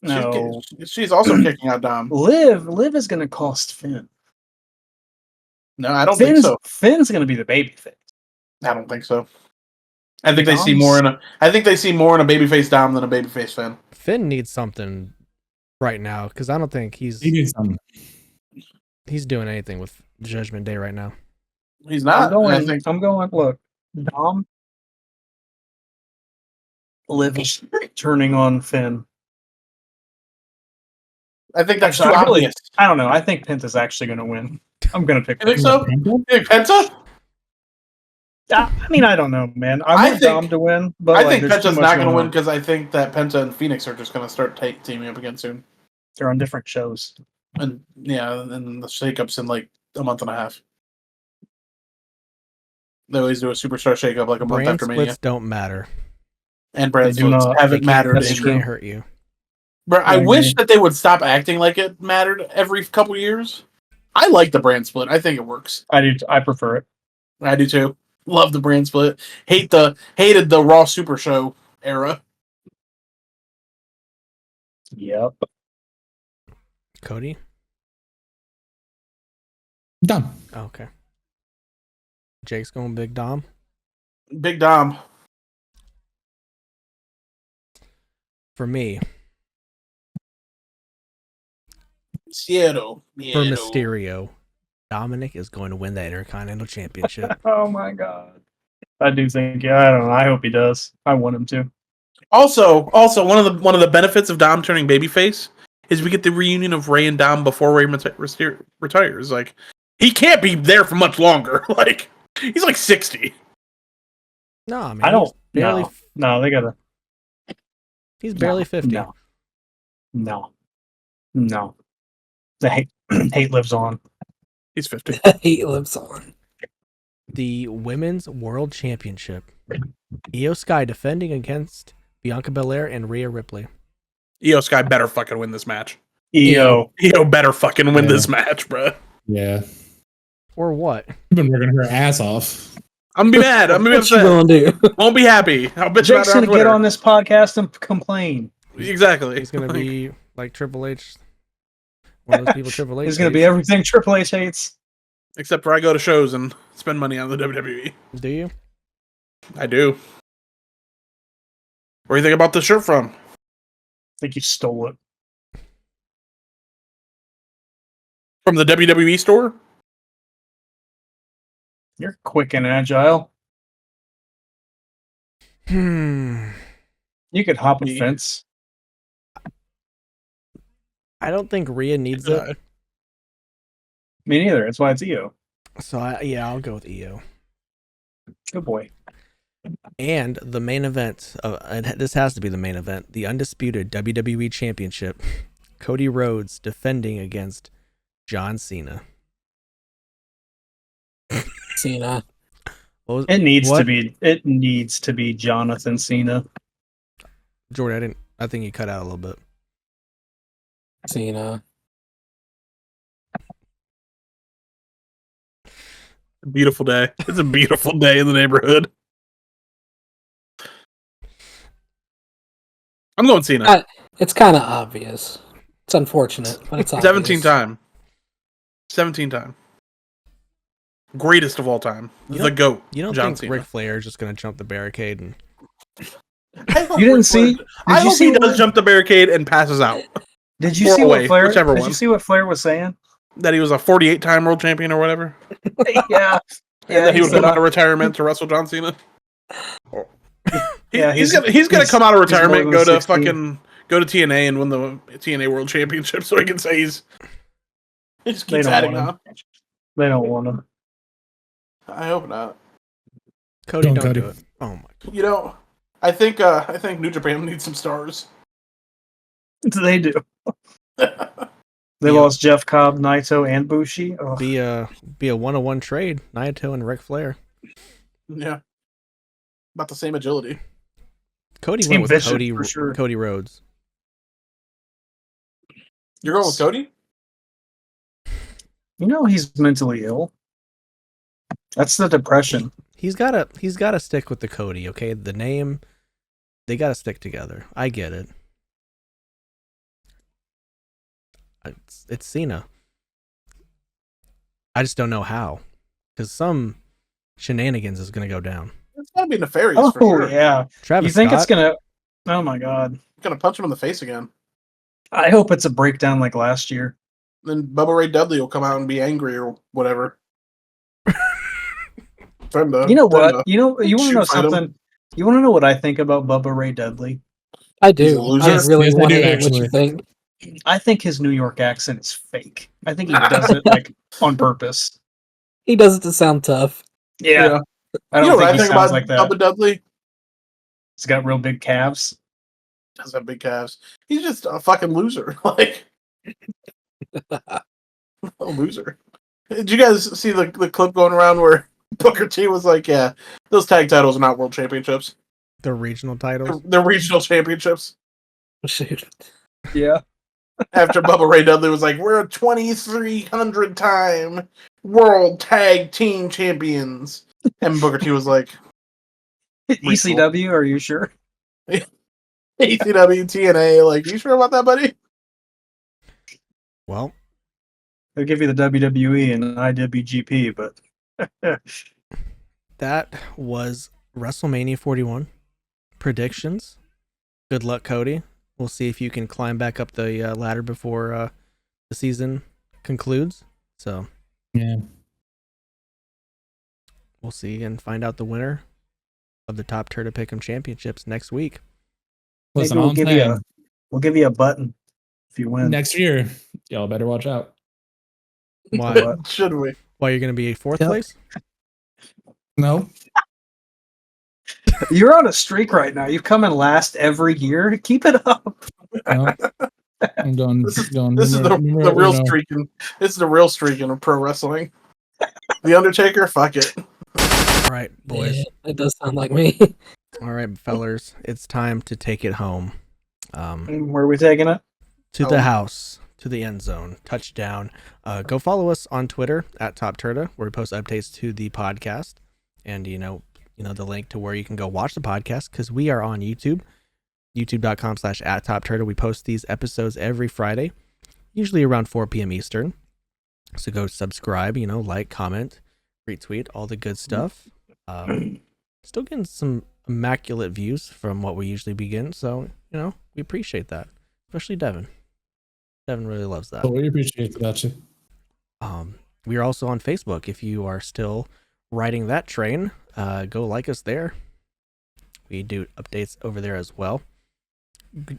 No. She's also kicking out Dom. Liv is going to cost Finn. No, I don't think so. Finn's going to be the babyface. I don't think so. I think they see more in a babyface Dom than a babyface Finn. Finn needs something right now because I don't think He needs some. he's doing anything with Judgment Day right now. He's not. I'm going. Look, Dom. Liv is turning on Finn. I think that's too Actually, I really- obvious. I don't know. I think Penta's actually going to win. I'm going to pick. You think so? You think Penta? I mean, I don't know, man. I want think- Dom to win, but I like, think there's too Penta's much not going to going win on. because I think that Penta and Phoenix are just going to start teaming up again soon. They're on different shows. And yeah, and the shakeup's in like a month and a half. They always do a superstar shakeup like a month Brand after Mania. splits don't matter. And brand They do splits not. haven't They mattered. They in- can't hurt you. Bro, I Yeah, wish man. that they would stop acting like it mattered every couple years. I like the brand split. I think it works. I do. I prefer it. I do too. Love the brand split. Hated the Raw Super Show era. Yep. Cody? Done. Oh, okay. Jake's going Big Dom. Big Dom. For me, Seattle. for Mysterio, Dominic is going to win that Intercontinental Championship. Oh my god. I do think. Yeah, I don't know. I hope he does. I want him to. Also, one of the benefits of Dom turning babyface is we get the reunion of Ray and Dom before Ray retires. Like, he can't be there for much longer. Like, he's like 60. No, I mean, I don't. He's barely, No, they gotta. he's barely 50. No. The hate lives on. He's 50. He lives on. The Women's World Championship. Io Sky defending against Bianca Belair and Rhea Ripley. Io Sky better fucking win this match. EO. Io better fucking win Yeah. this match, bro. Yeah. Or what? We've been working her ass off. I'm gonna be mad. I'm gonna be What you upset. gonna do? Won't be happy. I'll bitch Jake's about it gonna on get Twitter. on this podcast and complain. Exactly. He's going to be like Triple H. One of those people Triple H He's going to be hates. everything Triple H hates. Except for I go to shows and spend money on the WWE. Do you? I do. Where do you think about the shirt from? I think you stole it. From the WWE store? You're quick and agile. Hmm. You could hop a fence. I don't think Rhea needs it. Me neither. That's why it's EO. So I'll go with EO. Good boy. And the main event, this has to be the main event, the undisputed WWE Championship, Cody Rhodes defending against John Cena. Cena. It needs to be Jonathan Cena. Jordan, I think you cut out a little bit. Cena. Beautiful day. It's a beautiful day in the neighborhood. I'm going Cena. It's kind of obvious. It's unfortunate, but it's obvious. 17 time. Greatest of all time. The GOAT. You don't John think Cena. Ric Flair is just going to jump the barricade? And You didn't see? I hope he does jump the barricade and passes out. Did you see what Flair? Whichever Did one. you see what Flair was saying? That he was a 48-time world champion or whatever. Yeah. And that he would said- come out of retirement to wrestle John Cena. Yeah, he's gonna come out of retirement, more go than to 16. go to TNA and win the TNA World Championship, so he can say he just They keeps don't adding want on. They don't want him. I hope not. Cody, don't Cody. do it. Oh my! You know, I think New Japan needs some stars. They do. They Yeah. lost Jeff Cobb, Naito, and Bushi. Oh, Be a 1-on-1 trade. Naito and Ric Flair. Yeah, about the same agility. Cody Team went with Bishop, Cody. for sure. Cody Rhodes. You're going with Cody? you know he's mentally ill. That's the depression. He's gotta stick with the Cody. Okay, the name. They gotta stick together. I get it. It's Cena. I just don't know how, because some shenanigans is gonna go down. It's gotta be nefarious Oh for sure. yeah. Travis You think Scott, it's gonna? Oh my god. Gonna punch him in the face again. I hope it's a breakdown like last year. Then Bubba Ray Dudley will come out and be angry or whatever. You know what? You want to know shoot fight him. something? You want to know what I think about Bubba Ray Dudley? I He's a do. loser. I really Yes, I want to do, hear what actually. you think. I think his New York accent is fake. I think he does it like on purpose. He does it to sound tough. Yeah. I You don't know what think I he think sounds about like that. Bubba Dudley? He's got real big calves. Does have big calves. He's just a fucking loser. Like a loser. Did you guys see the clip going around where Booker T was like, "Yeah, those tag titles are not world championships. the regional titles. They're regional championships." Shoot. Yeah. After Bubba Ray Dudley was like, "We're 2,300-time world tag team champions," and Booker T was like, ECW, are you sure? "ACW, TNA, like, you sure about that, buddy?" Well, They'll give you the WWE and IWGP, but that was WrestleMania 41 predictions. Good luck, Cody. We'll see if you can climb back up the ladder before the season concludes. So Yeah. we'll see and find out the winner of the TOPTERTA Pickem Championships next week. Listen, maybe all I'm saying, we'll give you a button if you win. next year, y'all better watch out. Why? What? Should we? Why you're going to be fourth Yep. place? No, You're on a streak right now. You come in last every year. Keep it up. no. I'm going. This is going This is the numero real uno. streaking. This is the real streaking of pro wrestling. The Undertaker, fuck it. All right, boys. Yeah, it does sound like me. All right, fellers. It's time to take it home. Where are we taking it? To the house, to the end zone, touchdown. Go follow us on Twitter at TopTerta, where we post updates to the podcast, and you know the link to where you can go watch the podcast, because we are on YouTube, youtube.com/@TopTerta. We post these episodes every Friday. usually around 4 p.m. Eastern. So go subscribe, like, comment, retweet, all the good stuff. Still getting some immaculate views from what we usually begin. So, we appreciate that, especially Devin. Devin really loves that. Oh, we appreciate that. We are also on Facebook. If you are still riding that train, go like us there. We do updates over there as well.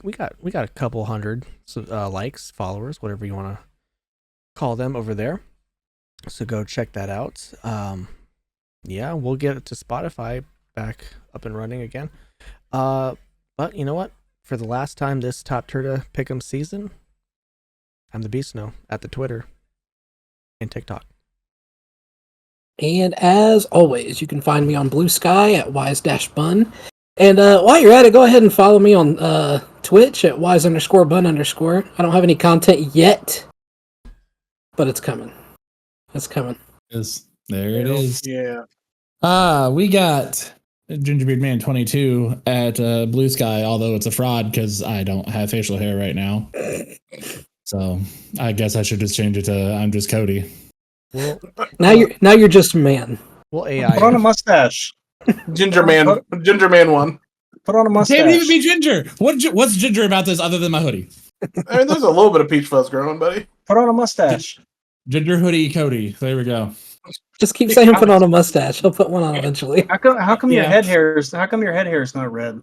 We got a couple hundred likes, followers, whatever you want to call them over there. So go check that out. Yeah, we'll get it to Spotify back up and running again. But you know what? For the last time this TOPTERTA Pickem season, I'm the Beast Snow at the Twitter and TikTok. And as always, you can find me on Blue Sky at wise-bun. And while you're at it, go ahead and follow me on Twitch at wise_bun_. I don't have any content yet, but it's coming. It's coming. There it is. Yeah. We got Gingerbeard Man 22 at Blue Sky, although it's a fraud because I don't have facial hair right now. So I guess I should just change it to I'm just Cody. Well, Now you're just a man. well, AI. Put on a mustache. Ginger Man one. Put on a mustache. Can't even be ginger. What's ginger about this other than my hoodie? I mean, there's a little bit of peach fuzz growing, buddy. Put on a mustache. Ginger hoodie Cody. There we go. Just keep saying put on a mustache. He'll put one on eventually. How come your Yeah. head hair is not red?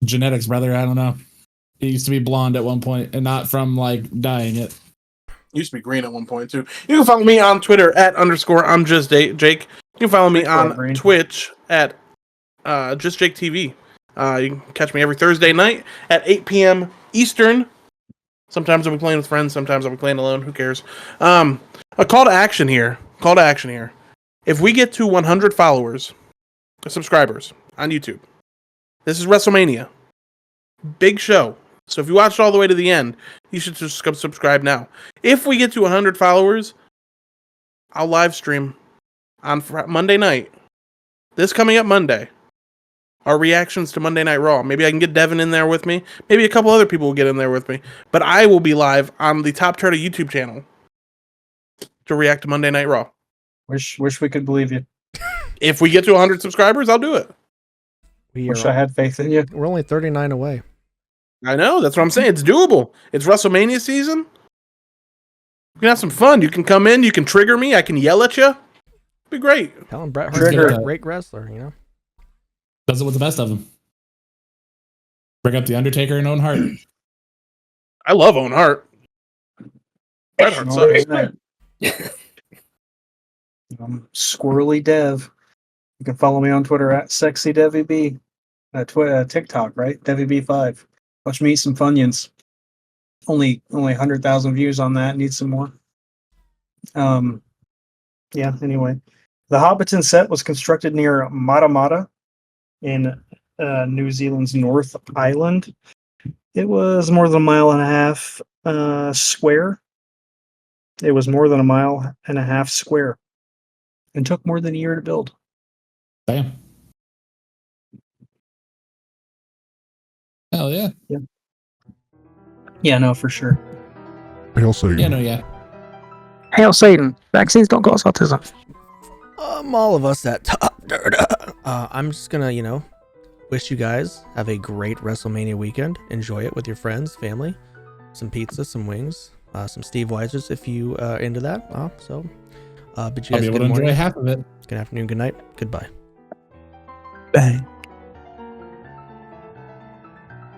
Genetics, brother. I don't know. It used to be blonde at one point, and not from like dyeing it. Used to be green at one point too. You can follow me on Twitter at _I'm just Jake. You can follow me on Green. Twitch at just Jake TV. You can catch me every Thursday night at 8 p.m. Eastern. Sometimes I'll be playing with friends. Sometimes I'll be playing alone. Who cares? A call to action here. If we get to 100 subscribers on YouTube, this is WrestleMania. Big show. So if you watched all the way to the end, you should just subscribe now. If we get to 100 followers, I'll live stream on Monday night. This coming up Monday. Our reactions to Monday Night Raw. Maybe I can get Devin in there with me. Maybe a couple other people will get in there with me. But I will be live on the TOPTERTA YouTube channel to react to Monday Night Raw. Wish we could believe you. If we get to 100 subscribers, I'll do it. Wish I had faith in you. We're only 39 away. I know. That's what I'm saying. It's doable. It's WrestleMania season. We can have some fun. You can come in. You can trigger me. I can yell at you. It'd be great. Helen Bret Hart's Trigger. a great wrestler, Does it with the best of them. Bring up the Undertaker and Owen Hart. I love Owen Hart. Bret Hart sucks. Squirrely Dev. You can follow me on Twitter at SexyDevyB. TikTok, right? DevyB5. Watch me eat some Funyuns. Only 100,000 views on that. Need some more. Yeah, anyway. The Hobbiton set was constructed near Matamata in New Zealand's North Island. It was more than a mile and a half square. It was more than a mile and a half square. And took more than a year to build. Damn. Hell yeah. Yeah, no, for sure. Hail Satan. Yeah, no, yeah. Hail Satan. Vaccines don't cause autism. all of us at TOPTERTA. I'm just gonna, wish you guys have a great WrestleMania weekend. Enjoy it with your friends, family, some pizza, some wings, some Steve Weisers if you are into that. But you guys I'll be able to enjoy half of it. Good afternoon, good night, goodbye. Bang.